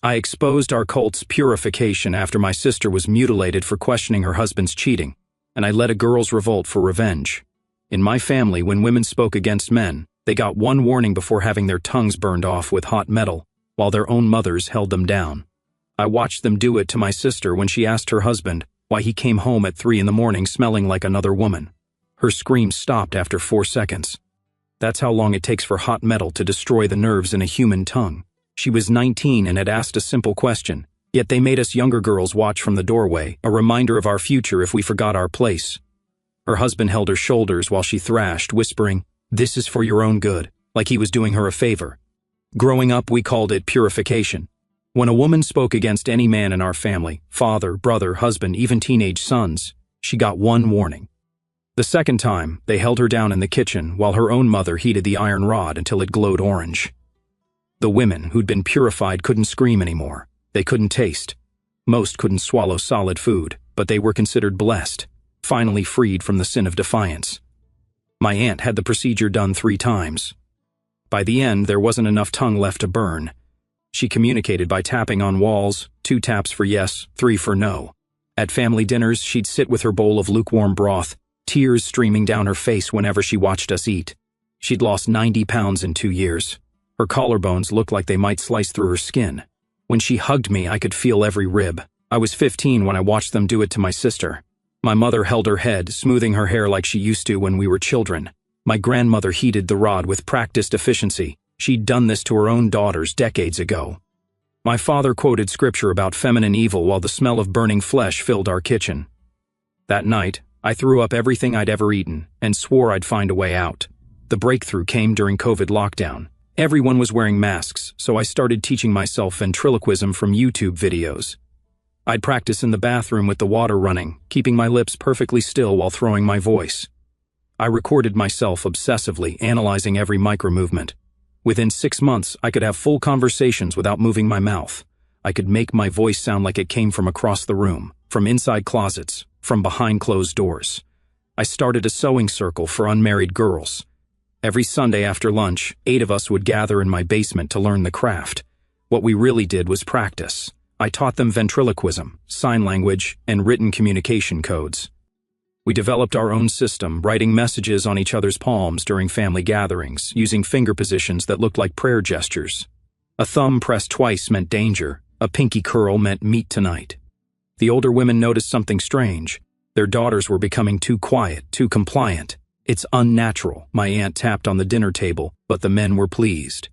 I exposed our cult's purification after my sister was mutilated for questioning her husband's cheating, and I led a girls' revolt for revenge. In my family, when women spoke against men, they got one warning before having their tongues burned off with hot metal, while their own mothers held them down. I watched them do it to my sister when she asked her husband why he came home at 3 in the morning smelling like another woman. Her screams stopped after 4 seconds. That's how long it takes for hot metal to destroy the nerves in a human tongue. She was 19 and had asked a simple question, yet they made us younger girls watch from the doorway, a reminder of our future if we forgot our place. Her husband held her shoulders while she thrashed, whispering, "This is for your own good," like he was doing her a favor. Growing up, we called it purification. When a woman spoke against any man in our family, father, brother, husband, even teenage sons, she got one warning. The second time, they held her down in the kitchen while her own mother heated the iron rod until it glowed orange. The women who'd been purified couldn't scream anymore. They couldn't taste. Most couldn't swallow solid food, but they were considered blessed, finally freed from the sin of defiance. My aunt had the procedure done 3 times. By the end, there wasn't enough tongue left to burn. She communicated by tapping on walls, 2 taps for yes, 3 for no. At family dinners, she'd sit with her bowl of lukewarm broth, tears streaming down her face whenever she watched us eat. She'd lost 90 pounds in 2 years. Her collarbones looked like they might slice through her skin. When she hugged me, I could feel every rib. I was 15 when I watched them do it to my sister. My mother held her head, smoothing her hair like she used to when we were children. My grandmother heated the rod with practiced efficiency. She'd done this to her own daughters decades ago. My father quoted scripture about feminine evil while the smell of burning flesh filled our kitchen. That night, I threw up everything I'd ever eaten and swore I'd find a way out. The breakthrough came during COVID lockdown. Everyone was wearing masks, so I started teaching myself ventriloquism from YouTube videos. I'd practice in the bathroom with the water running, keeping my lips perfectly still while throwing my voice. I recorded myself obsessively, analyzing every micro-movement. Within 6 months, I could have full conversations without moving my mouth. I could make my voice sound like it came from across the room, from inside closets, from behind closed doors. I started a sewing circle for unmarried girls. Every Sunday after lunch, 8 of us would gather in my basement to learn the craft. What we really did was practice. I taught them ventriloquism, sign language, and written communication codes. We developed our own system, writing messages on each other's palms during family gatherings, using finger positions that looked like prayer gestures. A thumb pressed twice meant danger. A pinky curl meant meet tonight. The older women noticed something strange. Their daughters were becoming too quiet, too compliant. "It's unnatural," my aunt tapped on the dinner table, but the men were pleased.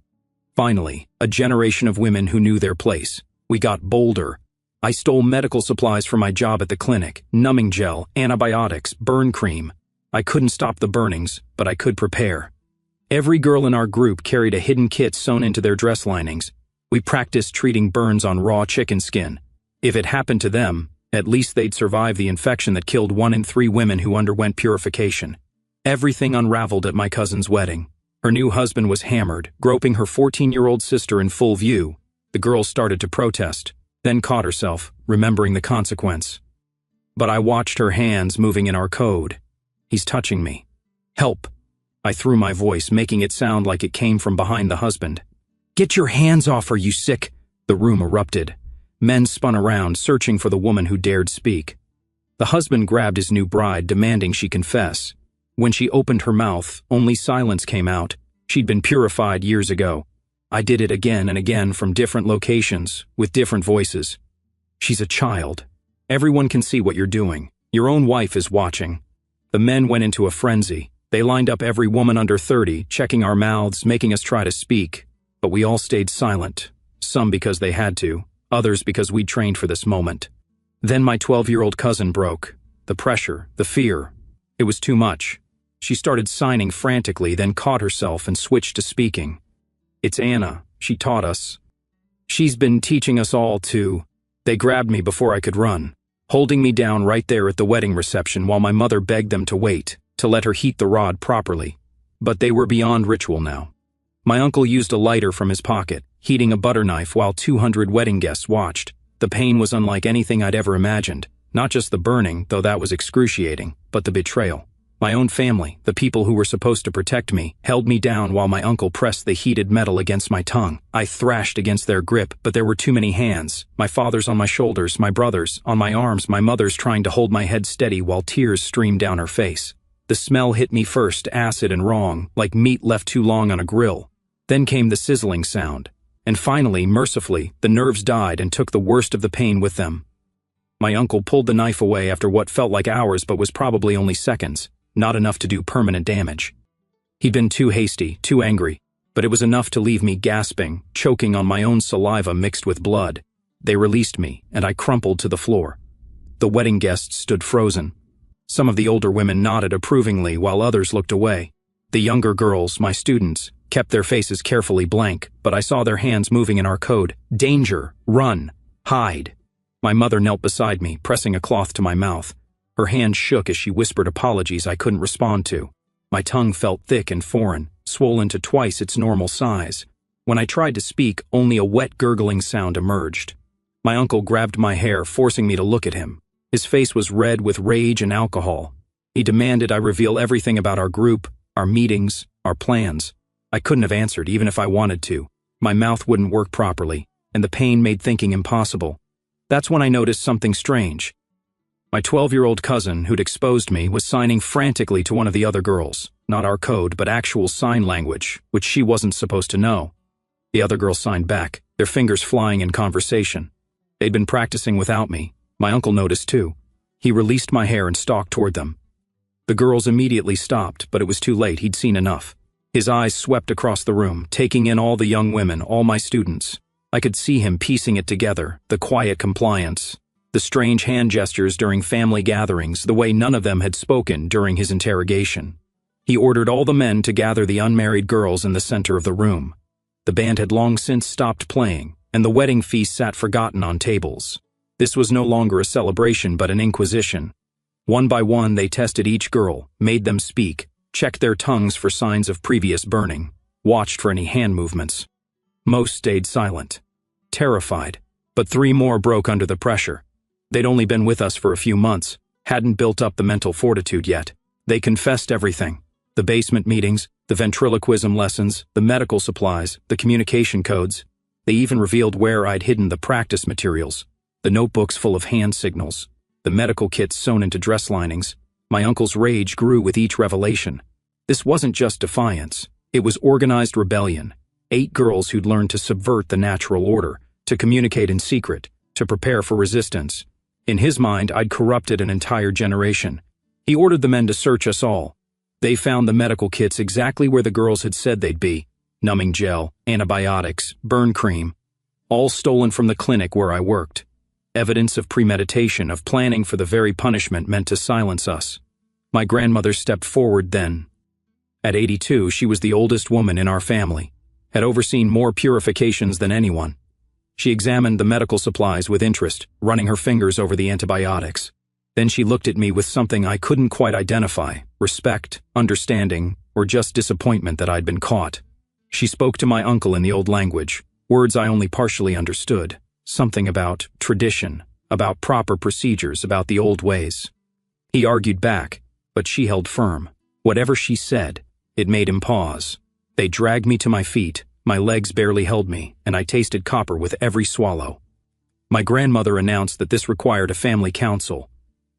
Finally, a generation of women who knew their place. We got bolder. I stole medical supplies for my job at the clinic, numbing gel, antibiotics, burn cream. I couldn't stop the burnings, but I could prepare. Every girl in our group carried a hidden kit sewn into their dress linings. We practiced treating burns on raw chicken skin. If it happened to them, at least they'd survive the infection that killed 1 in 3 women who underwent purification. Everything unraveled at my cousin's wedding. Her new husband was hammered, groping her 14-year-old sister in full view. The girl started to protest, then caught herself, remembering the consequence. But I watched her hands moving in our code. "He's touching me. Help!" I threw my voice, making it sound like it came from behind the husband. "Get your hands off her, you sick!" The room erupted. Men spun around, searching for the woman who dared speak. The husband grabbed his new bride, demanding she confess. When she opened her mouth, only silence came out. She'd been purified years ago. I did it again and again from different locations, with different voices. "She's a child. Everyone can see what you're doing. Your own wife is watching." The men went into a frenzy. They lined up every woman under 30, checking our mouths, making us try to speak. But we all stayed silent, some because they had to, others because we'd trained for this moment. Then my 12-year-old cousin broke. The pressure, the fear. It was too much. She started signing frantically, then caught herself and switched to speaking. "It's Anna. She taught us. She's been teaching us all to..." They grabbed me before I could run, holding me down right there at the wedding reception while my mother begged them to wait, to let her heat the rod properly. But they were beyond ritual now. My uncle used a lighter from his pocket, heating a butter knife while 200 wedding guests watched. The pain was unlike anything I'd ever imagined. Not just the burning, though that was excruciating, but the betrayal. My own family, the people who were supposed to protect me, held me down while my uncle pressed the heated metal against my tongue. I thrashed against their grip, but there were too many hands. My father's on my shoulders, my brother's on my arms, my mother's trying to hold my head steady while tears streamed down her face. The smell hit me first, acid and wrong, like meat left too long on a grill. Then came the sizzling sound. And finally, mercifully, the nerves died and took the worst of the pain with them. My uncle pulled the knife away after what felt like hours but was probably only seconds. Not enough to do permanent damage. He'd been too hasty, too angry, but it was enough to leave me gasping, choking on my own saliva mixed with blood. They released me, and I crumpled to the floor. The wedding guests stood frozen. Some of the older women nodded approvingly while others looked away. The younger girls, my students, kept their faces carefully blank, but I saw their hands moving in our code. Danger! Run! Hide! My mother knelt beside me, pressing a cloth to my mouth. Her hand shook as she whispered apologies I couldn't respond to. My tongue felt thick and foreign, swollen to twice its normal size. When I tried to speak, only a wet gurgling sound emerged. My uncle grabbed my hair, forcing me to look at him. His face was red with rage and alcohol. He demanded I reveal everything about our group, our meetings, our plans. I couldn't have answered even if I wanted to. My mouth wouldn't work properly, and the pain made thinking impossible. That's when I noticed something strange. My 12-year-old cousin, who'd exposed me, was signing frantically to one of the other girls. Not our code, but actual sign language, which she wasn't supposed to know. The other girls signed back, their fingers flying in conversation. They'd been practicing without me. My uncle noticed too. He released my hair and stalked toward them. The girls immediately stopped, but it was too late. He'd seen enough. His eyes swept across the room, taking in all the young women, all my students. I could see him piecing it together, the quiet compliance. The strange hand gestures during family gatherings, the way none of them had spoken during his interrogation. He ordered all the men to gather the unmarried girls in the center of the room. The band had long since stopped playing, and the wedding feast sat forgotten on tables. This was no longer a celebration but an inquisition. One by one they tested each girl, made them speak, checked their tongues for signs of previous burning, watched for any hand movements. Most stayed silent, terrified, but 3 more broke under the pressure. They'd only been with us for a few months, hadn't built up the mental fortitude yet. They confessed everything. The basement meetings, the ventriloquism lessons, the medical supplies, the communication codes. They even revealed where I'd hidden the practice materials, the notebooks full of hand signals, the medical kits sewn into dress linings. My uncle's rage grew with each revelation. This wasn't just defiance. It was organized rebellion. 8 girls who'd learned to subvert the natural order, to communicate in secret, to prepare for resistance. In his mind, I'd corrupted an entire generation. He ordered the men to search us all. They found the medical kits exactly where the girls had said they'd be. Numbing gel, antibiotics, burn cream. All stolen from the clinic where I worked. Evidence of premeditation, of planning for the very punishment meant to silence us. My grandmother stepped forward then. At 82, she was the oldest woman in our family, had overseen more purifications than anyone. She examined the medical supplies with interest, running her fingers over the antibiotics. Then she looked at me with something I couldn't quite identify, respect, understanding, or just disappointment that I'd been caught. She spoke to my uncle in the old language, words I only partially understood, something about tradition, about proper procedures, about the old ways. He argued back, but she held firm. Whatever she said, it made him pause. They dragged me to my feet. My legs barely held me, and I tasted copper with every swallow. My grandmother announced that this required a family council.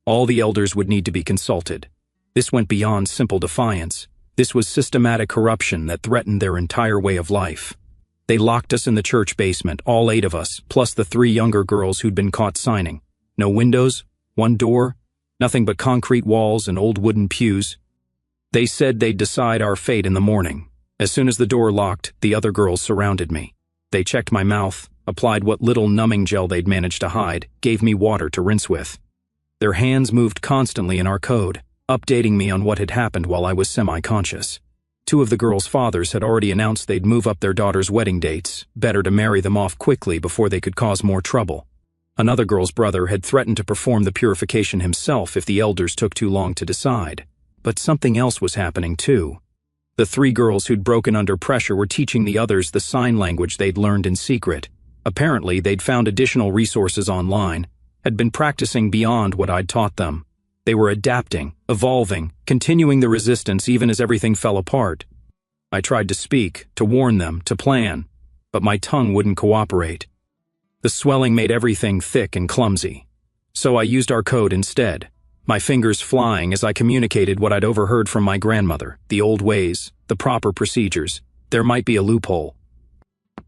All the elders would need to be consulted. This went beyond simple defiance. This was systematic corruption that threatened their entire way of life. They locked us in the church basement, all 8 of us, plus the 3 younger girls who'd been caught signing. No windows, 1 door, nothing but concrete walls and old wooden pews. They said they'd decide our fate in the morning. As soon as the door locked, the other girls surrounded me. They checked my mouth, applied what little numbing gel they'd managed to hide, gave me water to rinse with. Their hands moved constantly in our code, updating me on what had happened while I was semi-conscious. 2 of the girls' fathers had already announced they'd move up their daughters' wedding dates, better to marry them off quickly before they could cause more trouble. Another girl's brother had threatened to perform the purification himself if the elders took too long to decide. But something else was happening too. The 3 girls who'd broken under pressure were teaching the others the sign language they'd learned in secret. Apparently, they'd found additional resources online, had been practicing beyond what I'd taught them. They were adapting, evolving, continuing the resistance even as everything fell apart. I tried to speak, to warn them, to plan, but my tongue wouldn't cooperate. The swelling made everything thick and clumsy. So I used our code instead, my fingers flying as I communicated what I'd overheard from my grandmother, the old ways, the proper procedures. There might be a loophole.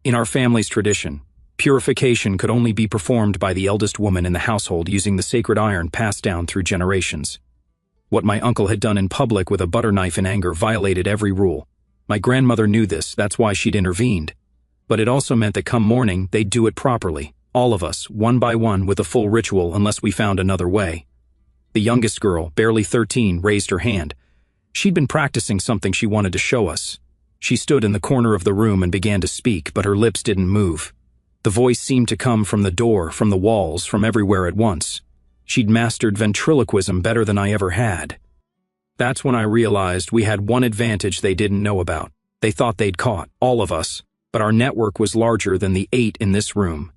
In our family's tradition, purification could only be performed by the eldest woman in the household using the sacred iron passed down through generations. What my uncle had done in public with a butter knife in anger violated every rule. My grandmother knew this, that's why she'd intervened. But it also meant that come morning, they'd do it properly, all of us, one by one, with a full ritual unless we found another way. The youngest girl, barely 13, raised her hand. She'd been practicing something she wanted to show us. She stood in the corner of the room and began to speak, but her lips didn't move. The voice seemed to come from the door, from the walls, from everywhere at once. She'd mastered ventriloquism better than I ever had. That's when I realized we had one advantage they didn't know about. They thought they'd caught, all of us, but our network was larger than the 8 in this room.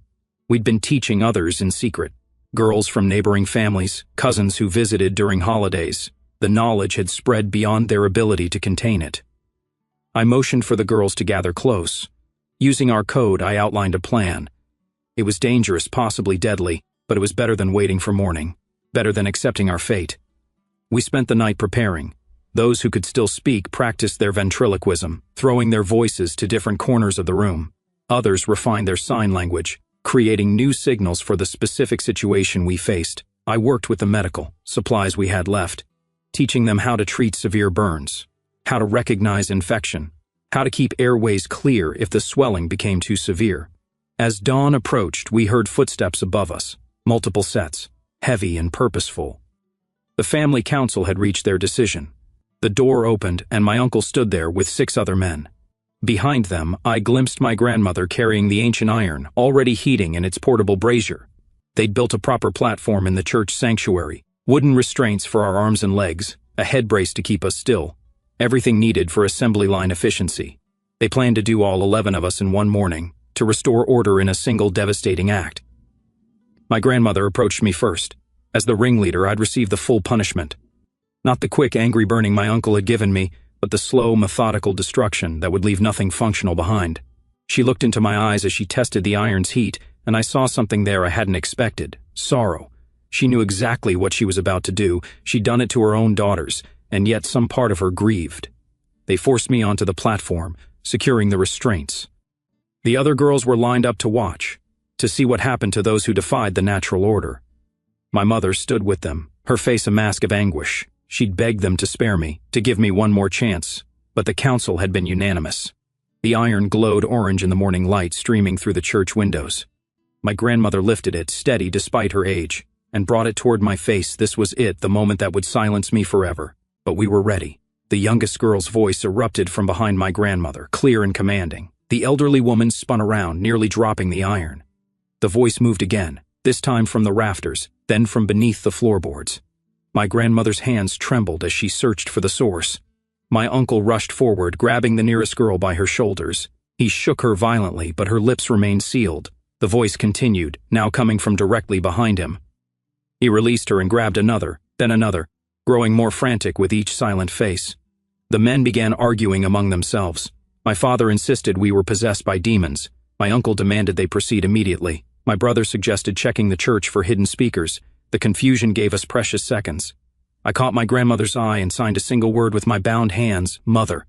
We'd been teaching others in secret. Girls from neighboring families, cousins who visited during holidays. The knowledge had spread beyond their ability to contain it. I motioned for the girls to gather close. Using our code, I outlined a plan. It was dangerous, possibly deadly, but it was better than waiting for morning, better than accepting our fate. We spent the night preparing. Those who could still speak practiced their ventriloquism, throwing their voices to different corners of the room. Others refined their sign language, creating new signals for the specific situation we faced. I worked with the medical supplies we had left, teaching them how to treat severe burns, how to recognize infection, how to keep airways clear if the swelling became too severe. As dawn approached, we heard footsteps above us, multiple sets, heavy and purposeful. The family council had reached their decision. The door opened, and my uncle stood there with 6 other men. Behind them, I glimpsed my grandmother carrying the ancient iron, already heating in its portable brazier. They'd built a proper platform in the church sanctuary, wooden restraints for our arms and legs, a head brace to keep us still, everything needed for assembly line efficiency. They planned to do all 11 of us in one morning, to restore order in a single devastating act. My grandmother approached me first. As the ringleader, I'd receive the full punishment. Not the quick, angry burning my uncle had given me, but the slow, methodical destruction that would leave nothing functional behind. She looked into my eyes as she tested the iron's heat, and I saw something there I hadn't expected: sorrow. She knew exactly what she was about to do. She'd done it to her own daughters, and yet some part of her grieved. They forced me onto the platform, securing the restraints. The other girls were lined up to watch, to see what happened to those who defied the natural order. My mother stood with them, her face a mask of anguish. She'd begged them to spare me, to give me one more chance, but the council had been unanimous. The iron glowed orange in the morning light streaming through the church windows. My grandmother lifted it, steady despite her age, and brought it toward my face. This was it, the moment that would silence me forever. But we were ready. The youngest girl's voice erupted from behind my grandmother, clear and commanding. The elderly woman spun around, nearly dropping the iron. The voice moved again, this time from the rafters, then from beneath the floorboards. My grandmother's hands trembled as she searched for the source. My uncle rushed forward, grabbing the nearest girl by her shoulders. He shook her violently, but her lips remained sealed. The voice continued, now coming from directly behind him. He released her and grabbed another, then another, growing more frantic with each silent face. The men began arguing among themselves. My father insisted we were possessed by demons. My uncle demanded they proceed immediately. My brother suggested checking the church for hidden speakers. The confusion gave us precious seconds. I caught my grandmother's eye and signed a single word with my bound hands: Mother.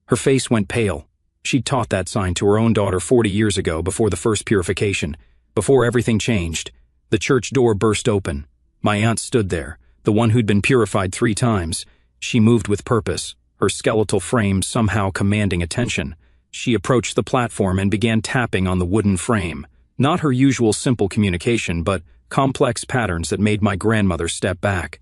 Her face went pale. She'd taught that sign to her own daughter 40 years ago, before the first purification, before everything changed. The church door burst open. My aunt stood there, the one who'd been purified 3 times. She moved with purpose, her skeletal frame somehow commanding attention. She approached the platform and began tapping on the wooden frame. Not her usual simple communication, but complex patterns that made my grandmother step back.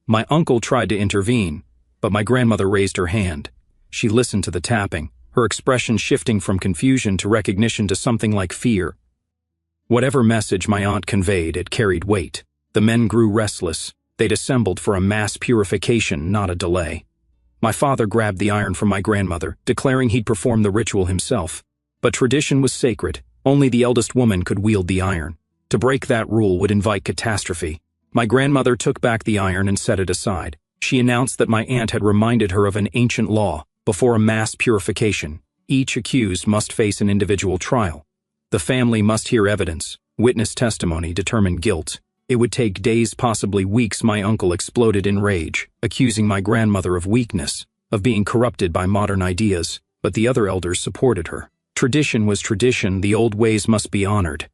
My uncle tried to intervene, but my grandmother raised her hand. She listened to the tapping, her expression shifting from confusion to recognition to something like fear. Whatever message my aunt conveyed, it carried weight. The men grew restless. They'd assembled for a mass purification, not a delay. My father grabbed the iron from my grandmother, declaring he'd perform the ritual himself. But tradition was sacred. Only the eldest woman could wield the iron. To break that rule would invite catastrophe. My grandmother took back the iron and set it aside. She announced that my aunt had reminded her of an ancient law: before a mass purification, each accused must face an individual trial. The family must hear evidence, witness testimony, determine guilt. It would take days, possibly weeks. My uncle exploded in rage, accusing my grandmother of weakness, of being corrupted by modern ideas, but the other elders supported her. Tradition was tradition, the old ways must be honored.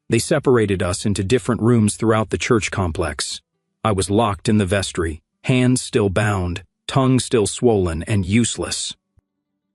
They separated us into different rooms throughout the church complex. I was locked in the vestry, hands still bound, tongue still swollen and useless.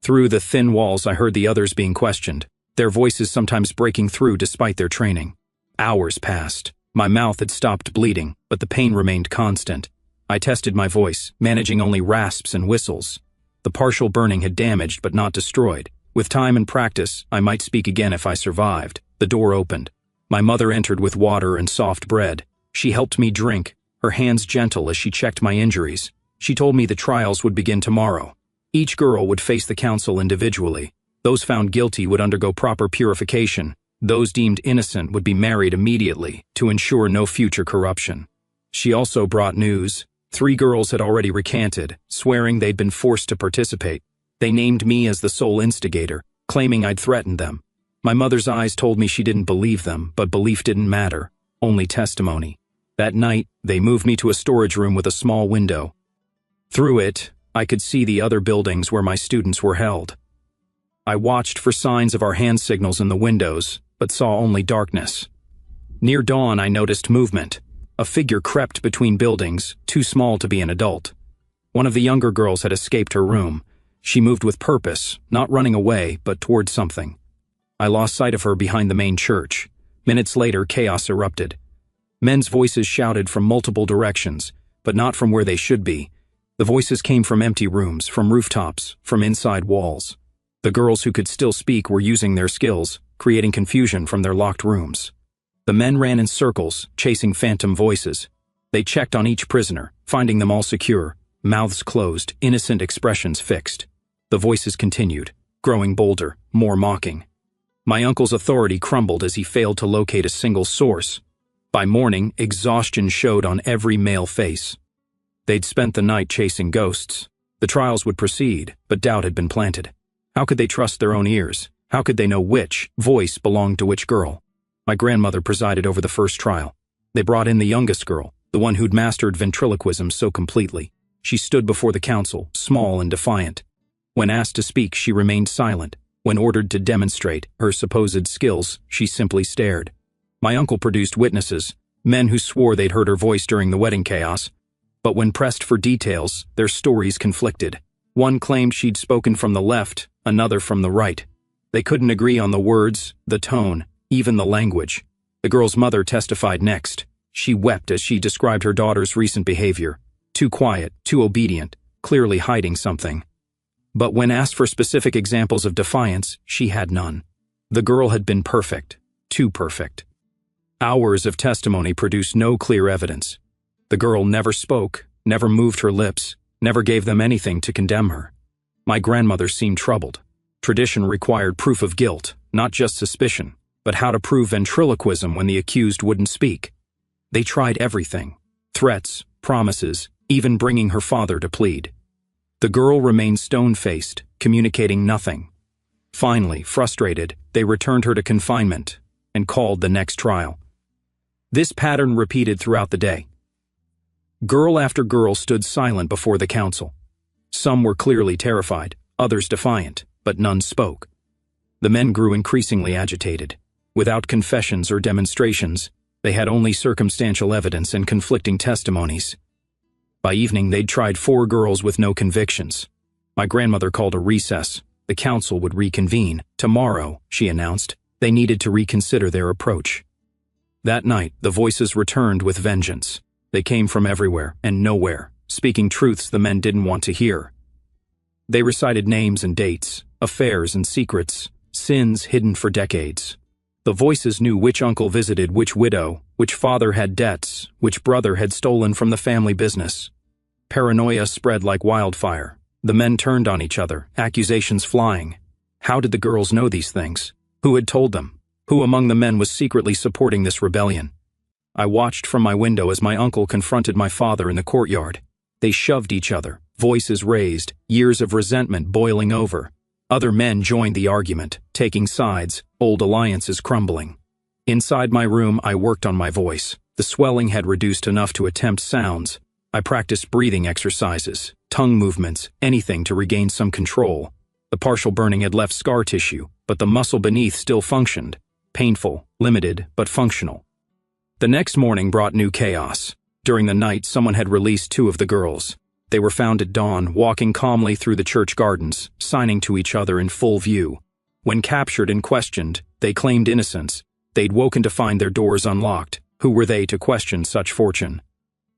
Through the thin walls I heard the others being questioned, their voices sometimes breaking through despite their training. Hours passed. My mouth had stopped bleeding, but the pain remained constant. I tested my voice, managing only rasps and whistles. The partial burning had damaged but not destroyed. With time and practice, I might speak again if I survived. The door opened. My mother entered with water and soft bread. She helped me drink, her hands gentle as she checked my injuries. She told me the trials would begin tomorrow. Each girl would face the council individually. Those found guilty would undergo proper purification. Those deemed innocent would be married immediately to ensure no future corruption. She also brought news. 3 girls had already recanted, swearing they'd been forced to participate. They named me as the sole instigator, claiming I'd threatened them. My mother's eyes told me she didn't believe them, but belief didn't matter, only testimony. That night, they moved me to a storage room with a small window. Through it, I could see the other buildings where my students were held. I watched for signs of our hand signals in the windows, but saw only darkness. Near dawn, I noticed movement. A figure crept between buildings, too small to be an adult. One of the younger girls had escaped her room. She moved with purpose, not running away, but toward something. I lost sight of her behind the main church. Minutes later, chaos erupted. Men's voices shouted from multiple directions, but not from where they should be. The voices came from empty rooms, from rooftops, from inside walls. The girls who could still speak were using their skills, creating confusion from their locked rooms. The men ran in circles, chasing phantom voices. They checked on each prisoner, finding them all secure, mouths closed, innocent expressions fixed. The voices continued, growing bolder, more mocking. My uncle's authority crumbled as he failed to locate a single source. By morning, exhaustion showed on every male face. They'd spent the night chasing ghosts. The trials would proceed, but doubt had been planted. How could they trust their own ears? How could they know which voice belonged to which girl? My grandmother presided over the first trial. They brought in the youngest girl, the one who'd mastered ventriloquism so completely. She stood before the council, small and defiant. When asked to speak, she remained silent. When ordered to demonstrate her supposed skills, she simply stared. My uncle produced witnesses, men who swore they'd heard her voice during the wedding chaos. But when pressed for details, their stories conflicted. One claimed she'd spoken from the left, another from the right. They couldn't agree on the words, the tone, even the language. The girl's mother testified next. She wept as she described her daughter's recent behavior. Too quiet, too obedient, clearly hiding something. But when asked for specific examples of defiance, she had none. The girl had been perfect, too perfect. Hours of testimony produced no clear evidence. The girl never spoke, never moved her lips, never gave them anything to condemn her. My grandmother seemed troubled. Tradition required proof of guilt, not just suspicion, but how to prove ventriloquism when the accused wouldn't speak. They tried everything: threats, promises, even bringing her father to plead. The girl remained stone-faced, communicating nothing. Finally, frustrated, they returned her to confinement and called the next trial. This pattern repeated throughout the day. Girl after girl stood silent before the council. Some were clearly terrified, others defiant, but none spoke. The men grew increasingly agitated. Without confessions or demonstrations, they had only circumstantial evidence and conflicting testimonies. By evening, they'd tried 4 girls with no convictions. My grandmother called a recess. The council would reconvene. Tomorrow, she announced, they needed to reconsider their approach. That night, the voices returned with vengeance. They came from everywhere and nowhere, speaking truths the men didn't want to hear. They recited names and dates, affairs and secrets, sins hidden for decades. The voices knew which uncle visited which widow, which father had debts, which brother had stolen from the family business. Paranoia spread like wildfire. The men turned on each other, accusations flying. How did the girls know these things? Who had told them? Who among the men was secretly supporting this rebellion? I watched from my window as my uncle confronted my father in the courtyard. They shoved each other, voices raised, years of resentment boiling over. Other men joined the argument, taking sides, old alliances crumbling. Inside my room, I worked on my voice. The swelling had reduced enough to attempt sounds. I practiced breathing exercises, tongue movements, anything to regain some control. The partial burning had left scar tissue, but the muscle beneath still functioned. Painful, limited, but functional. The next morning brought new chaos. During the night, someone had released 2 of the girls. They were found at dawn, walking calmly through the church gardens, signing to each other in full view. When captured and questioned, they claimed innocence. They'd woken to find their doors unlocked. Who were they to question such fortune?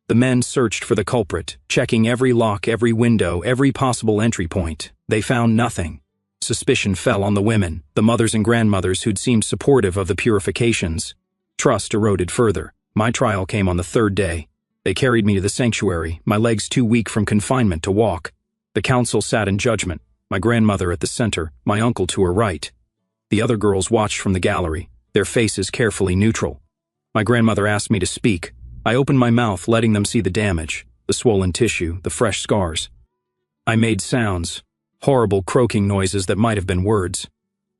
The men searched for the culprit, checking every lock, every window, every possible entry point. They found nothing. Suspicion fell on the women, the mothers and grandmothers who'd seemed supportive of the purifications. Trust eroded further. My trial came on the 3rd day. They carried me to the sanctuary, my legs too weak from confinement to walk. The council sat in judgment, my grandmother at the center, my uncle to her right. The other girls watched from the gallery, their faces carefully neutral. My grandmother asked me to speak. I opened my mouth, letting them see the damage, the swollen tissue, the fresh scars. I made sounds, horrible croaking noises that might have been words.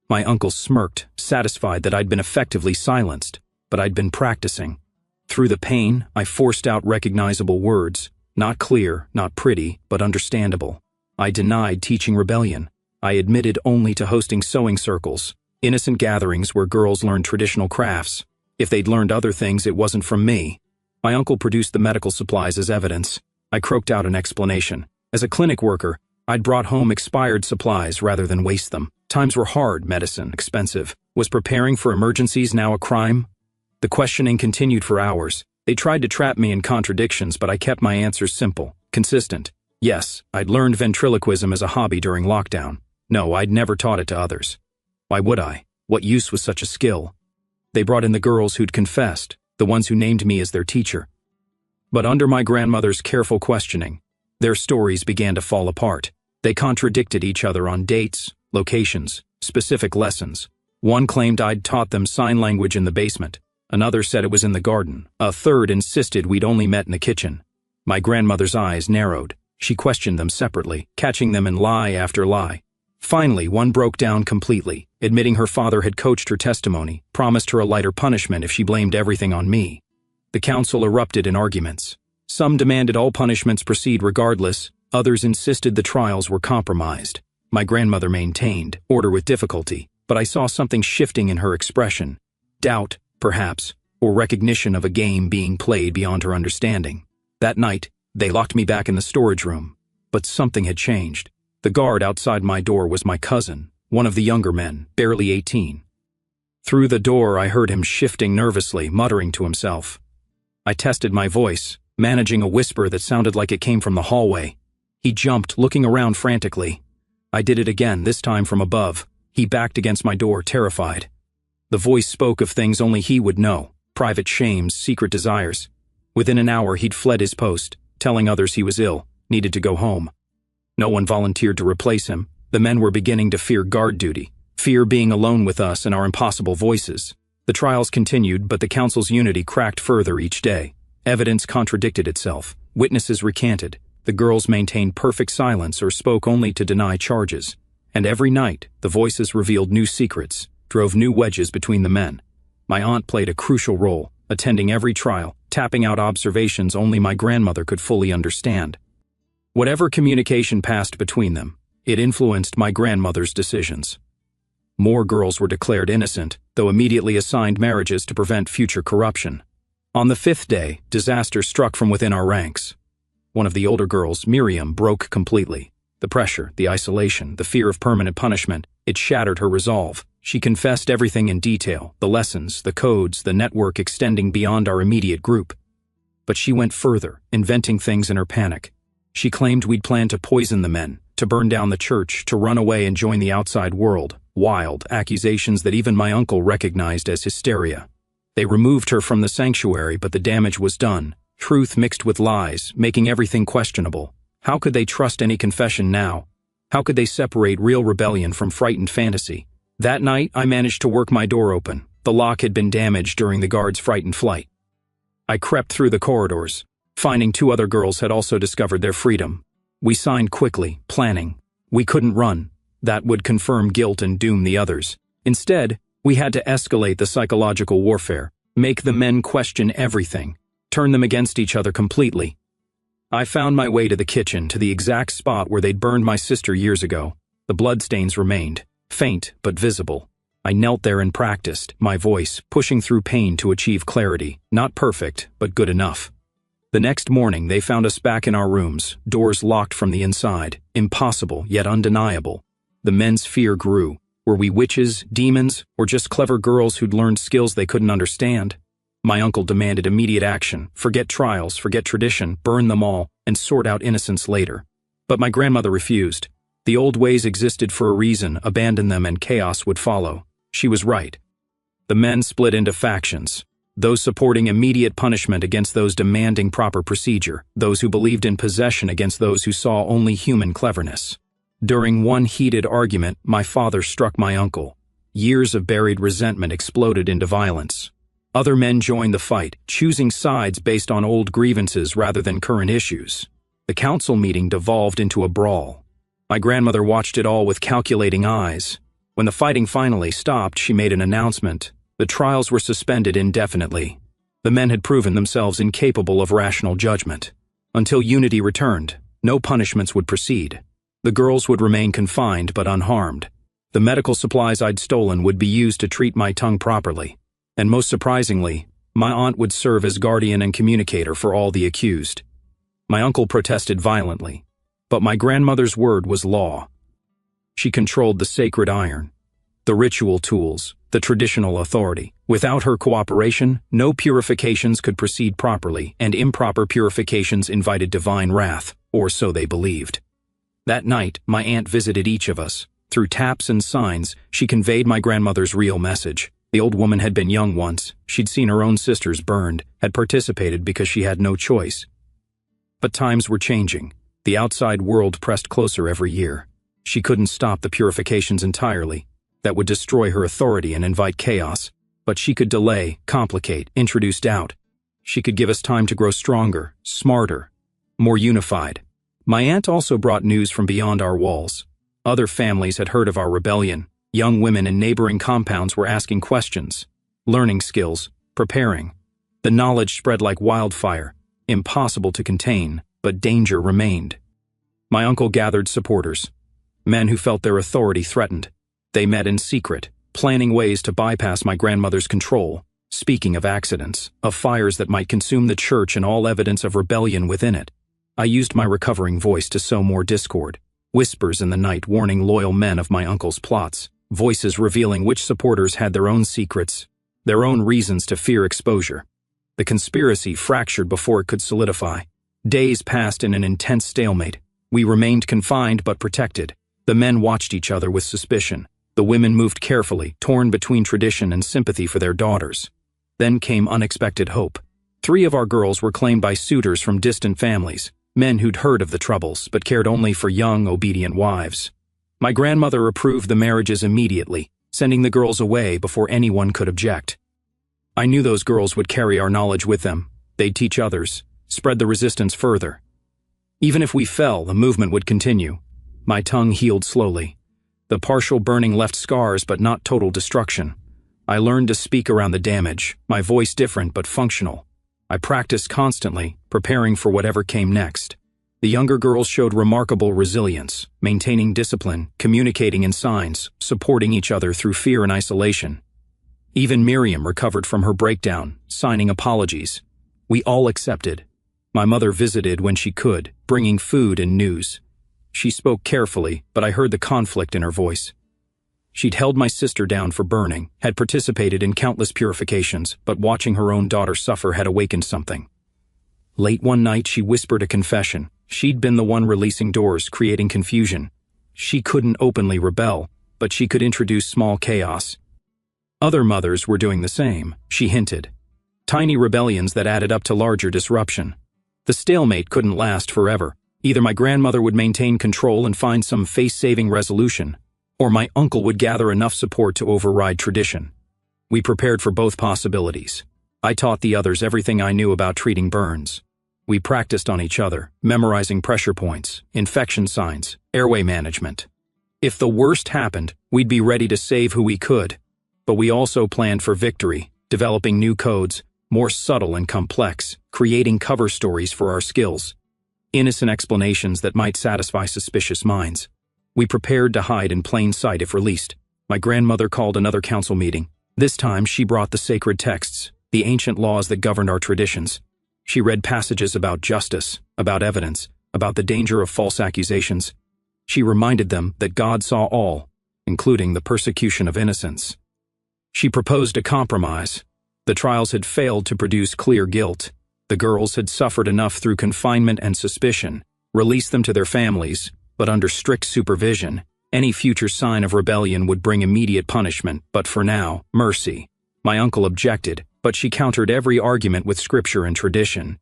My uncle smirked, satisfied that I'd been effectively silenced, but I'd been practicing. Through the pain, I forced out recognizable words, not clear, not pretty, but understandable. I denied teaching rebellion. I admitted only to hosting sewing circles, innocent gatherings where girls learned traditional crafts. If they'd learned other things, it wasn't from me. My uncle produced the medical supplies as evidence. I croaked out an explanation. As a clinic worker, I'd brought home expired supplies rather than waste them. Times were hard, medicine expensive. Was preparing for emergencies now a crime? The questioning continued for hours. They tried to trap me in contradictions, but I kept my answers simple, consistent. Yes, I'd learned ventriloquism as a hobby during lockdown. No, I'd never taught it to others. Why would I? What use was such a skill? They brought in the girls who'd confessed, the ones who named me as their teacher. But under my grandmother's careful questioning, their stories began to fall apart. They contradicted each other on dates, locations, specific lessons. One claimed I'd taught them sign language in the basement. Another said it was in the garden. A third insisted we'd only met in the kitchen. My grandmother's eyes narrowed. She questioned them separately, catching them in lie after lie. Finally, one broke down completely, admitting her father had coached her testimony, promised her a lighter punishment if she blamed everything on me. The council erupted in arguments. Some demanded all punishments proceed regardless, others insisted the trials were compromised. My grandmother maintained order with difficulty, but I saw something shifting in her expression. Doubt, perhaps, or recognition of a game being played beyond her understanding. That night, they locked me back in the storage room. But something had changed. The guard outside my door was my cousin, one of the younger men, barely 18. Through the door, I heard him shifting nervously, muttering to himself. I tested my voice, managing a whisper that sounded like it came from the hallway. He jumped, looking around frantically. I did it again, this time from above. He backed against my door, terrified. The voice spoke of things only he would know, private shames, secret desires. Within an hour, he'd fled his post, telling others he was ill, needed to go home. No one volunteered to replace him. The men were beginning to fear guard duty, fear being alone with us and our impossible voices. The trials continued, but the council's unity cracked further each day. Evidence contradicted itself. Witnesses recanted. The girls maintained perfect silence or spoke only to deny charges. And every night, the voices revealed new secrets, drove new wedges between the men. My aunt played a crucial role, attending every trial, tapping out observations only my grandmother could fully understand. Whatever communication passed between them, it influenced my grandmother's decisions. More girls were declared innocent, though immediately assigned marriages to prevent future corruption. On the 5th day, disaster struck from within our ranks. One of the older girls, Miriam, broke completely. The pressure, the isolation, the fear of permanent punishment, it shattered her resolve. She confessed everything in detail, the lessons, the codes, the network extending beyond our immediate group. But she went further, inventing things in her panic. She claimed we'd planned to poison the men, to burn down the church, to run away and join the outside world. Wild accusations that even my uncle recognized as hysteria. They removed her from the sanctuary, but the damage was done. Truth mixed with lies, making everything questionable. How could they trust any confession now? How could they separate real rebellion from frightened fantasy? That night, I managed to work my door open. The lock had been damaged during the guard's frightened flight. I crept through the corridors, Finding 2 other girls had also discovered their freedom. We signed quickly, planning. We couldn't run. That would confirm guilt and doom the others. Instead, we had to escalate the psychological warfare, make the men question everything, turn them against each other completely. I found my way to the kitchen, to the exact spot where they'd burned my sister years ago. The bloodstains remained, faint but visible. I knelt there and practiced, my voice pushing through pain to achieve clarity, not perfect, but good enough. The next morning, they found us back in our rooms, doors locked from the inside, impossible yet undeniable. The men's fear grew. Were we witches, demons, or just clever girls who'd learned skills they couldn't understand? My uncle demanded immediate action, forget trials, forget tradition, burn them all, and sort out innocence later. But my grandmother refused. The old ways existed for a reason, abandon them and chaos would follow. She was right. The men split into factions. Those supporting immediate punishment against those demanding proper procedure, those who believed in possession against those who saw only human cleverness. During one heated argument, my father struck my uncle. Years of buried resentment exploded into violence. Other men joined the fight, choosing sides based on old grievances rather than current issues. The council meeting devolved into a brawl. My grandmother watched it all with calculating eyes. When the fighting finally stopped, she made an announcement. The trials were suspended indefinitely. The men had proven themselves incapable of rational judgment. Until unity returned, no punishments would proceed. The girls would remain confined but unharmed. The medical supplies I'd stolen would be used to treat my tongue properly. And most surprisingly, my aunt would serve as guardian and communicator for all the accused. My uncle protested violently, but my grandmother's word was law. She controlled the sacred iron, the ritual tools, the traditional authority. Without her cooperation, no purifications could proceed properly, and improper purifications invited divine wrath, or so they believed. That night, my aunt visited each of us. Through taps and signs, she conveyed my grandmother's real message. The old woman had been young once. She'd seen her own sisters burned, had participated because she had no choice. But times were changing. The outside world pressed closer every year. She couldn't stop the purifications entirely. That would destroy her authority and invite chaos. But she could delay, complicate, introduce doubt. She could give us time to grow stronger, smarter, more unified. My aunt also brought news from beyond our walls. Other families had heard of our rebellion. Young women in neighboring compounds were asking questions, learning skills, preparing. The knowledge spread like wildfire, impossible to contain, but danger remained. My uncle gathered supporters, men who felt their authority threatened. They met in secret, planning ways to bypass my grandmother's control, speaking of accidents, of fires that might consume the church and all evidence of rebellion within it. I used my recovering voice to sow more discord, whispers in the night warning loyal men of my uncle's plots. Voices revealing which supporters had their own secrets, their own reasons to fear exposure. The conspiracy fractured before it could solidify. Days passed in an intense stalemate. We remained confined but protected. The men watched each other with suspicion. The women moved carefully, torn between tradition and sympathy for their daughters. Then came unexpected hope. 3 of our girls were claimed by suitors from distant families, men who'd heard of the troubles but cared only for young, obedient wives. My grandmother approved the marriages immediately, sending the girls away before anyone could object. I knew those girls would carry our knowledge with them. They'd teach others, spread the resistance further. Even if we fell, the movement would continue. My tongue healed slowly. The partial burning left scars but not total destruction. I learned to speak around the damage, my voice different but functional. I practiced constantly, preparing for whatever came next. The younger girls showed remarkable resilience, maintaining discipline, communicating in signs, supporting each other through fear and isolation. Even Miriam recovered from her breakdown, signing apologies. We all accepted. My mother visited when she could, bringing food and news. She spoke carefully, but I heard the conflict in her voice. She'd held my sister down for burning, had participated in countless purifications, but watching her own daughter suffer had awakened something. Late one night, she whispered a confession. She'd been the one releasing doors, creating confusion. She couldn't openly rebel, but she could introduce small chaos. Other mothers were doing the same, she hinted. Tiny rebellions that added up to larger disruption. The stalemate couldn't last forever. Either my grandmother would maintain control and find some face-saving resolution, or my uncle would gather enough support to override tradition. We prepared for both possibilities. I taught the others everything I knew about treating burns. We practiced on each other, memorizing pressure points, infection signs, airway management. If the worst happened, we'd be ready to save who we could. But we also planned for victory, developing new codes, more subtle and complex, creating cover stories for our skills. Innocent explanations that might satisfy suspicious minds. We prepared to hide in plain sight if released. My grandmother called another council meeting. This time she brought the sacred texts, the ancient laws that governed our traditions. She read passages about justice, about evidence, about the danger of false accusations. She reminded them that God saw all, including the persecution of innocents. She proposed a compromise. The trials had failed to produce clear guilt. The girls had suffered enough through confinement and suspicion. Release them to their families, but under strict supervision. Any future sign of rebellion would bring immediate punishment, but for now, mercy. My uncle objected, but she countered every argument with scripture and tradition.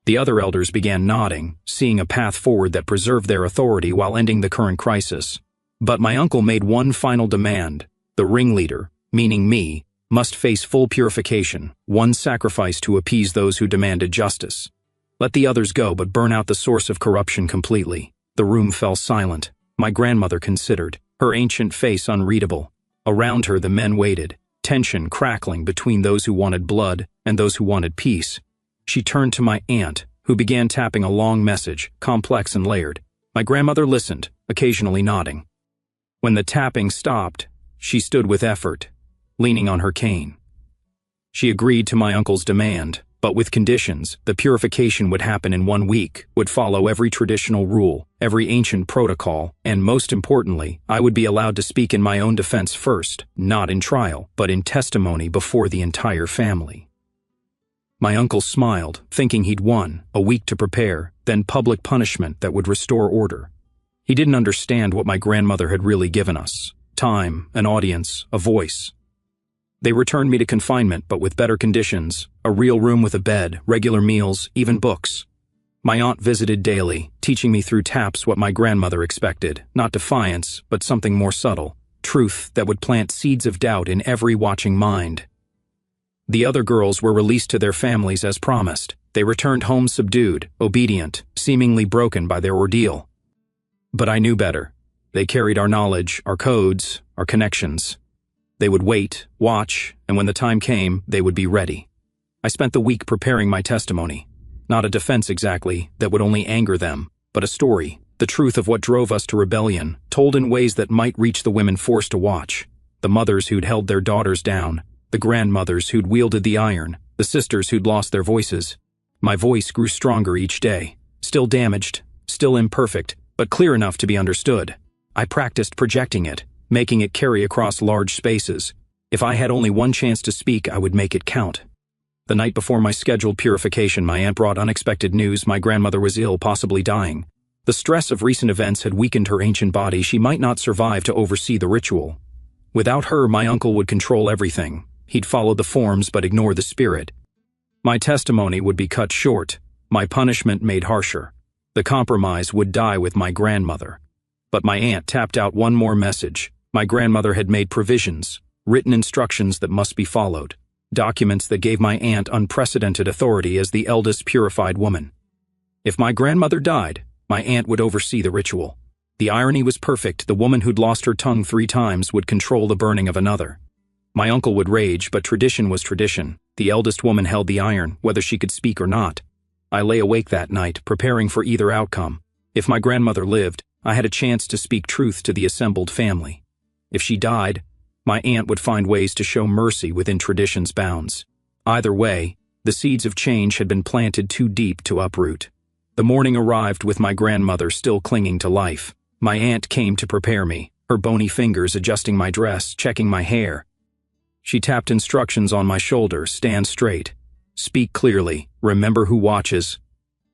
The other elders began nodding, seeing a path forward that preserved their authority while ending the current crisis. But my uncle made one final demand. The ringleader, meaning me, must face full purification, one sacrifice to appease those who demanded justice. Let the others go, but burn out the source of corruption completely. The room fell silent. My grandmother considered, her ancient face unreadable. Around her the men waited, tension crackling between those who wanted blood and those who wanted peace. She turned to my aunt, who began tapping a long message, complex and layered. My grandmother listened, occasionally nodding. When the tapping stopped, she stood with effort, leaning on her cane. She agreed to my uncle's demand, but with conditions. The purification would happen in 1 week, would follow every traditional rule, every ancient protocol, and most importantly, I would be allowed to speak in my own defense first, not in trial, but in testimony before the entire family. My uncle smiled, thinking he'd won, a week to prepare, then public punishment that would restore order. He didn't understand what my grandmother had really given us: time, an audience, a voice. They returned me to confinement, but with better conditions, a real room with a bed, regular meals, even books. My aunt visited daily, teaching me through taps what my grandmother expected, not defiance, but something more subtle, truth that would plant seeds of doubt in every watching mind. The other girls were released to their families as promised. They returned home subdued, obedient, seemingly broken by their ordeal. But I knew better. They carried our knowledge, our codes, our connections. They would wait, watch, and when the time came, they would be ready. I spent the week preparing my testimony. Not a defense exactly, that would only anger them, but a story, the truth of what drove us to rebellion, told in ways that might reach the women forced to watch. The mothers who'd held their daughters down, the grandmothers who'd wielded the iron, the sisters who'd lost their voices. My voice grew stronger each day, still damaged, still imperfect, but clear enough to be understood. I practiced projecting it, making it carry across large spaces. If I had only one chance to speak, I would make it count. The night before my scheduled purification, my aunt brought unexpected news. My grandmother was ill, possibly dying. The stress of recent events had weakened her ancient body. She might not survive to oversee the ritual. Without her, my uncle would control everything. He'd follow the forms but ignore the spirit. My testimony would be cut short, my punishment made harsher. The compromise would die with my grandmother. But my aunt tapped out one more message. My grandmother had made provisions, written instructions that must be followed, documents that gave my aunt unprecedented authority as the eldest purified woman. If my grandmother died, my aunt would oversee the ritual. The irony was perfect. The woman who'd lost her tongue 3 times would control the burning of another. My uncle would rage, but tradition was tradition. The eldest woman held the iron, whether she could speak or not. I lay awake that night, preparing for either outcome. If my grandmother lived, I had a chance to speak truth to the assembled family. If she died, my aunt would find ways to show mercy within tradition's bounds. Either way, the seeds of change had been planted too deep to uproot. The morning arrived with my grandmother still clinging to life. My aunt came to prepare me, her bony fingers adjusting my dress, checking my hair. She tapped instructions on my shoulder: stand straight, speak clearly, remember who watches.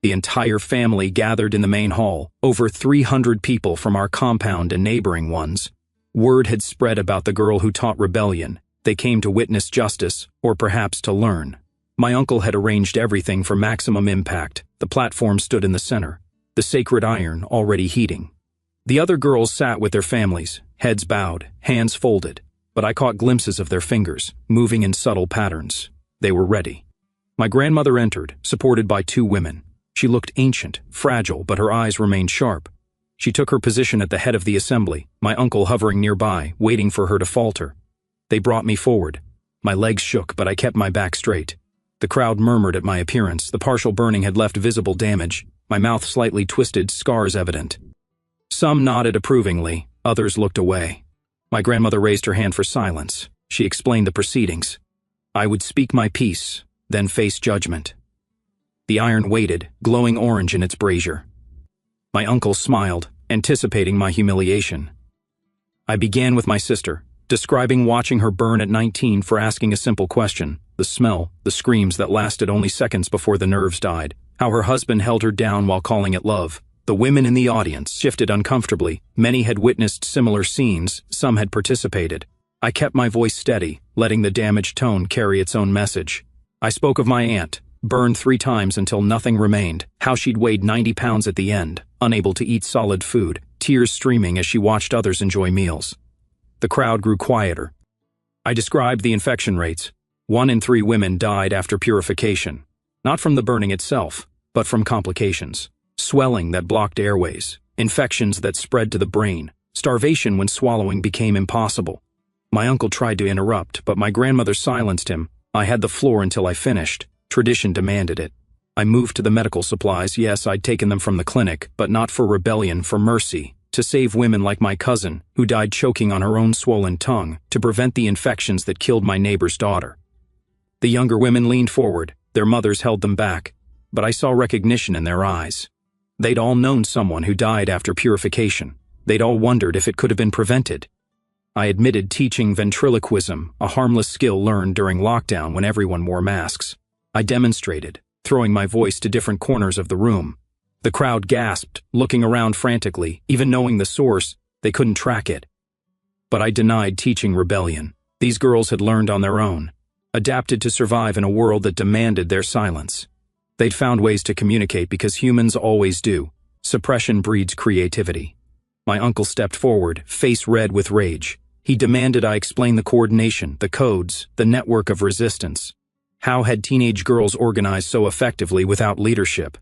The entire family gathered in the main hall, over 300 people from our compound and neighboring ones. Word had spread about the girl who taught rebellion. They came to witness justice, or perhaps to learn. My uncle had arranged everything for maximum impact. The platform stood in the center, the sacred iron already heating. The other girls sat with their families, heads bowed, hands folded, but I caught glimpses of their fingers, moving in subtle patterns. They were ready. My grandmother entered, supported by 2 women. She looked ancient, fragile, but her eyes remained sharp. She took her position at the head of the assembly, my uncle hovering nearby, waiting for her to falter. They brought me forward. My legs shook, but I kept my back straight. The crowd murmured at my appearance. The partial burning had left visible damage, my mouth slightly twisted, scars evident. Some nodded approvingly, others looked away. My grandmother raised her hand for silence. She explained the proceedings. I would speak my piece, then face judgment. The iron waited, glowing orange in its brazier. My uncle smiled, anticipating my humiliation. I began with my sister, describing watching her burn at 19 for asking a simple question, the smell, the screams that lasted only seconds before the nerves died, how her husband held her down while calling it love. The women in the audience shifted uncomfortably. Many had witnessed similar scenes, some had participated. I kept my voice steady, letting the damaged tone carry its own message. I spoke of my aunt, burned 3 times until nothing remained, how she'd weighed 90 pounds at the end, unable to eat solid food, tears streaming as she watched others enjoy meals. The crowd grew quieter. I described the infection rates. 1 in 3 women died after purification, not from the burning itself, but from complications. Swelling that blocked airways, infections that spread to the brain, starvation when swallowing became impossible. My uncle tried to interrupt, but my grandmother silenced him. I had the floor until I finished. Tradition demanded it. I moved to the medical supplies. Yes, I'd taken them from the clinic, but not for rebellion, for mercy, to save women like my cousin, who died choking on her own swollen tongue, to prevent the infections that killed my neighbor's daughter. The younger women leaned forward, their mothers held them back, but I saw recognition in their eyes. They'd all known someone who died after purification. They'd all wondered if it could have been prevented. I admitted teaching ventriloquism, a harmless skill learned during lockdown when everyone wore masks. I demonstrated, throwing my voice to different corners of the room. The crowd gasped, looking around frantically. Even knowing the source, they couldn't track it. But I denied teaching rebellion. These girls had learned on their own, adapted to survive in a world that demanded their silence. They'd found ways to communicate because humans always do. Suppression breeds creativity. My uncle stepped forward, face red with rage. He demanded I explain the coordination, the codes, the network of resistance. How had teenage girls organized so effectively without leadership?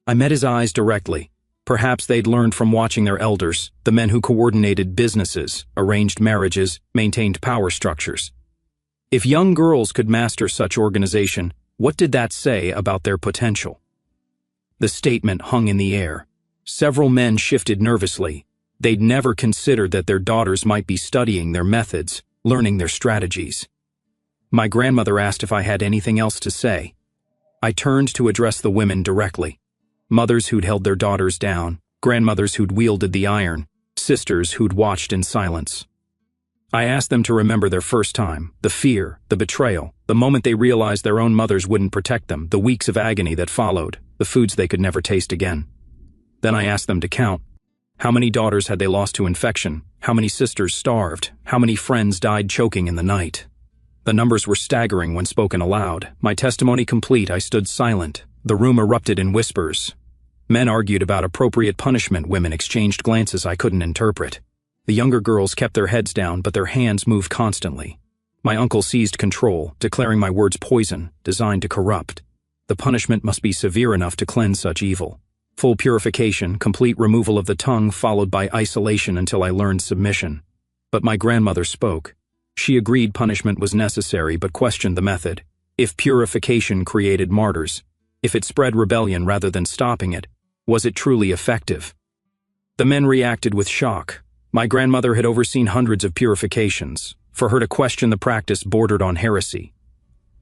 I met his eyes directly. Perhaps they'd learned from watching their elders, the men who coordinated businesses, arranged marriages, maintained power structures. If young girls could master such organization, what did that say about their potential? The statement hung in the air. Several men shifted nervously. They'd never considered that their daughters might be studying their methods, learning their strategies. My grandmother asked if I had anything else to say. I turned to address the women directly. Mothers who'd held their daughters down, grandmothers who'd wielded the iron, sisters who'd watched in silence. I asked them to remember their first time, the fear, the betrayal, the moment they realized their own mothers wouldn't protect them, the weeks of agony that followed, the foods they could never taste again. Then I asked them to count. How many daughters had they lost to infection? How many sisters starved? How many friends died choking in the night? The numbers were staggering when spoken aloud. My testimony complete, I stood silent. The room erupted in whispers. Men argued about appropriate punishment. Women exchanged glances I couldn't interpret. The younger girls kept their heads down, but their hands moved constantly. My uncle seized control, declaring my words poison, designed to corrupt. The punishment must be severe enough to cleanse such evil. Full purification, complete removal of the tongue, followed by isolation until I learned submission. But my grandmother spoke. She agreed punishment was necessary but questioned the method. If purification created martyrs, if it spread rebellion rather than stopping it, was it truly effective? The men reacted with shock. My grandmother had overseen hundreds of purifications. For her to question the practice bordered on heresy.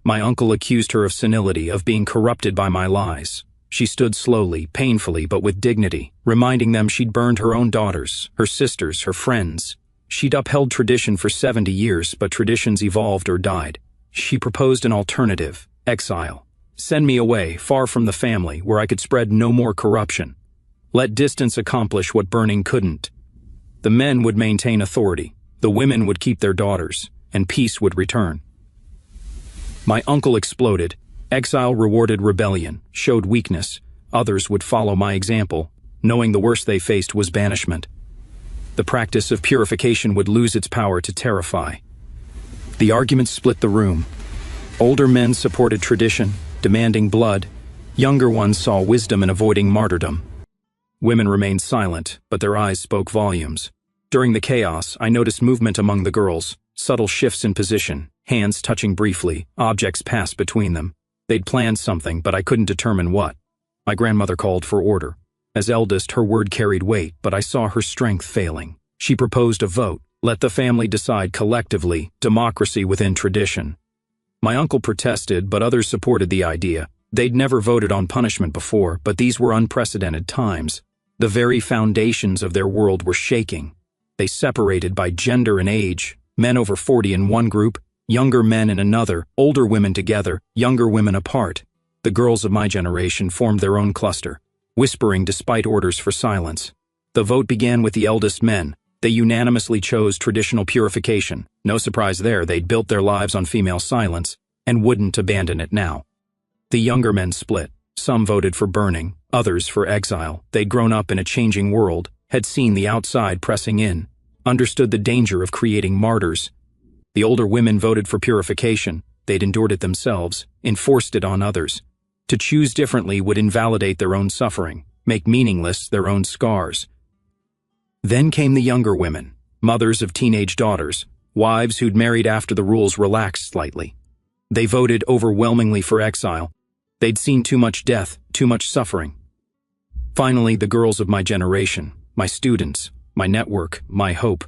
My uncle accused her of senility, of being corrupted by my lies. She stood slowly, painfully, but with dignity, reminding them she'd burned her own daughters, her sisters, her friends. She'd upheld tradition for 70 years, but traditions evolved or died. She proposed an alternative, exile. Send me away, far from the family, where I could spread no more corruption. Let distance accomplish what burning couldn't. The men would maintain authority, the women would keep their daughters, and peace would return. My uncle exploded. Exile rewarded rebellion, showed weakness. Others would follow my example, knowing the worst they faced was banishment. The practice of purification would lose its power to terrify. The arguments split the room. Older men supported tradition, demanding blood. Younger ones saw wisdom in avoiding martyrdom. Women remained silent, but their eyes spoke volumes. During the chaos, I noticed movement among the girls, subtle shifts in position, hands touching briefly, objects passed between them. They'd planned something, but I couldn't determine what. My grandmother called for order. As eldest, her word carried weight, but I saw her strength failing. She proposed a vote. Let the family decide collectively, democracy within tradition. My uncle protested, but others supported the idea. They'd never voted on punishment before, but these were unprecedented times. The very foundations of their world were shaking. They separated by gender and age, men over 40 in one group, younger men in another, older women together, younger women apart. The girls of my generation formed their own cluster, whispering despite orders for silence. The vote began with the eldest men. They unanimously chose traditional purification. No surprise there, they'd built their lives on female silence and wouldn't abandon it now. The younger men split. Some voted for burning, others for exile. They'd grown up in a changing world, had seen the outside pressing in, understood the danger of creating martyrs. The older women voted for purification. They'd endured it themselves, enforced it on others. To choose differently would invalidate their own suffering, make meaningless their own scars. Then came the younger women, mothers of teenage daughters, wives who'd married after the rules relaxed slightly. They voted overwhelmingly for exile. They'd seen too much death, too much suffering. Finally, the girls of my generation, my students, my network, my hope.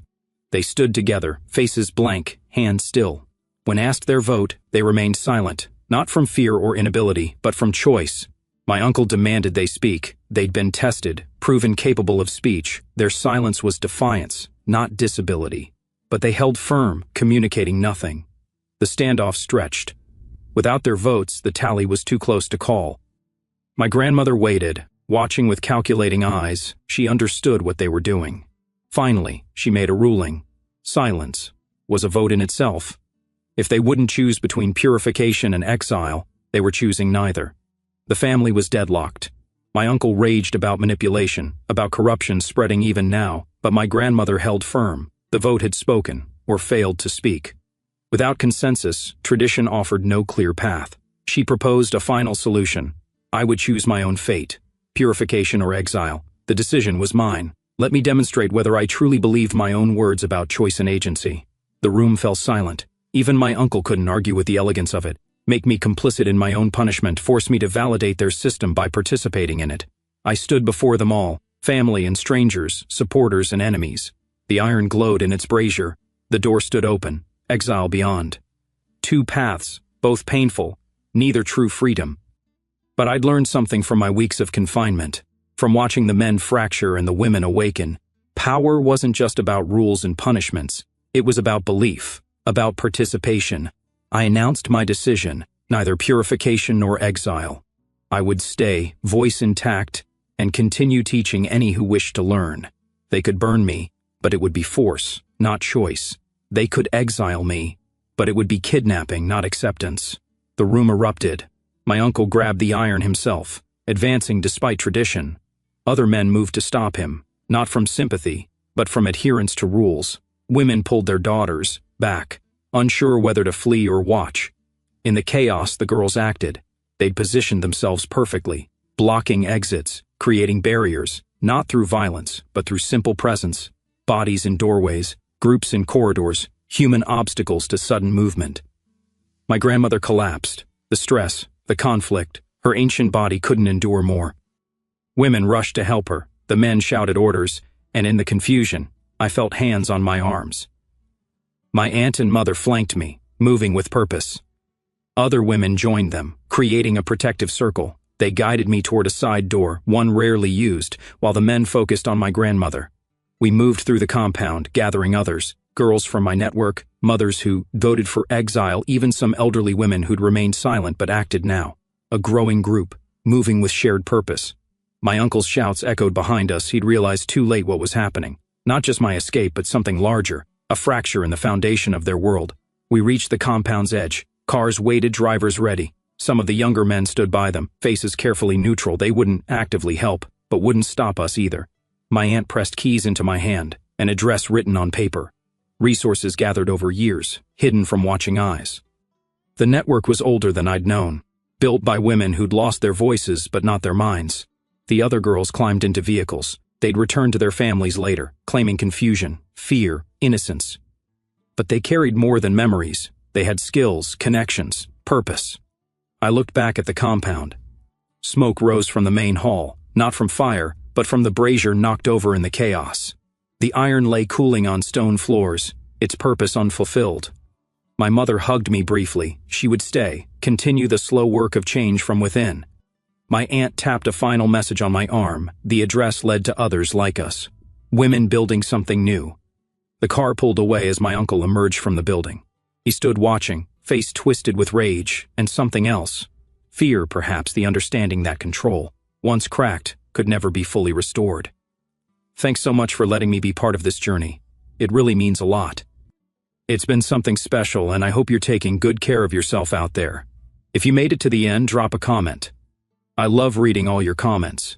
They stood together, faces blank, hands still. When asked their vote, they remained silent, not from fear or inability, but from choice. My uncle demanded they speak. They'd been tested, proven capable of speech. Their silence was defiance, not disability. But they held firm, communicating nothing. The standoff stretched. Without their votes, the tally was too close to call. My grandmother waited, watching with calculating eyes. She understood what they were doing. Finally, she made a ruling. Silence was a vote in itself. If they wouldn't choose between purification and exile, they were choosing neither. The family was deadlocked. My uncle raged about manipulation, about corruption spreading even now, but my grandmother held firm. The vote had spoken, or failed to speak. Without consensus, tradition offered no clear path. She proposed a final solution. I would choose my own fate, purification or exile. The decision was mine. Let me demonstrate whether I truly believed my own words about choice and agency. The room fell silent. Even my uncle couldn't argue with the elegance of it, make me complicit in my own punishment, force me to validate their system by participating in it. I stood before them all, family and strangers, supporters and enemies. The iron glowed in its brazier. The door stood open, exile beyond. Two paths, both painful, neither true freedom. But I'd learned something from my weeks of confinement, from watching the men fracture and the women awaken. Power wasn't just about rules and punishments. It was about belief, about participation. I announced my decision, neither purification nor exile. I would stay, voice intact, and continue teaching any who wished to learn. They could burn me, but it would be force, not choice. They could exile me, but it would be kidnapping, not acceptance. The room erupted. My uncle grabbed the iron himself, advancing despite tradition. Other men moved to stop him, not from sympathy, but from adherence to rules. Women pulled their daughters back, unsure whether to flee or watch. In the chaos, the girls acted. They'd positioned themselves perfectly, blocking exits, creating barriers, not through violence, but through simple presence. Bodies in doorways, groups in corridors, human obstacles to sudden movement. My grandmother collapsed. The stress, the conflict, her ancient body couldn't endure more. Women rushed to help her, the men shouted orders, and in the confusion, I felt hands on my arms. My aunt and mother flanked me, moving with purpose. Other women joined them, creating a protective circle. They guided me toward a side door, one rarely used, while the men focused on my grandmother. We moved through the compound, gathering others, girls from my network, mothers who voted for exile, even some elderly women who'd remained silent but acted now. A growing group, moving with shared purpose. My uncle's shouts echoed behind us. He'd realized too late what was happening. Not just my escape, but something larger, a fracture in the foundation of their world. We reached the compound's edge. Cars waited, drivers ready. Some of the younger men stood by them, faces carefully neutral. They wouldn't actively help, but wouldn't stop us either. My aunt pressed keys into my hand, an address written on paper. Resources gathered over years, hidden from watching eyes. The network was older than I'd known. built by women who'd lost their voices but not their minds. The other girls climbed into vehicles. They'd return to their families later, claiming confusion, fear, innocence. But they carried more than memories. They had skills, connections, purpose. I looked back at the compound. Smoke rose from the main hall, not from fire, but from the brazier knocked over in the chaos. The iron lay cooling on stone floors, its purpose unfulfilled. My mother hugged me briefly. She would stay, continue the slow work of change from within. My aunt tapped a final message on my arm. The address led to others like us. Women building something new. The car pulled away as my uncle emerged from the building. He stood watching, face twisted with rage, and something else. Fear, perhaps, the understanding that control, once cracked, could never be fully restored. Thanks so much for letting me be part of this journey. It really means a lot. It's been something special, and I hope you're taking good care of yourself out there. If you made it to the end, drop a comment. I love reading all your comments.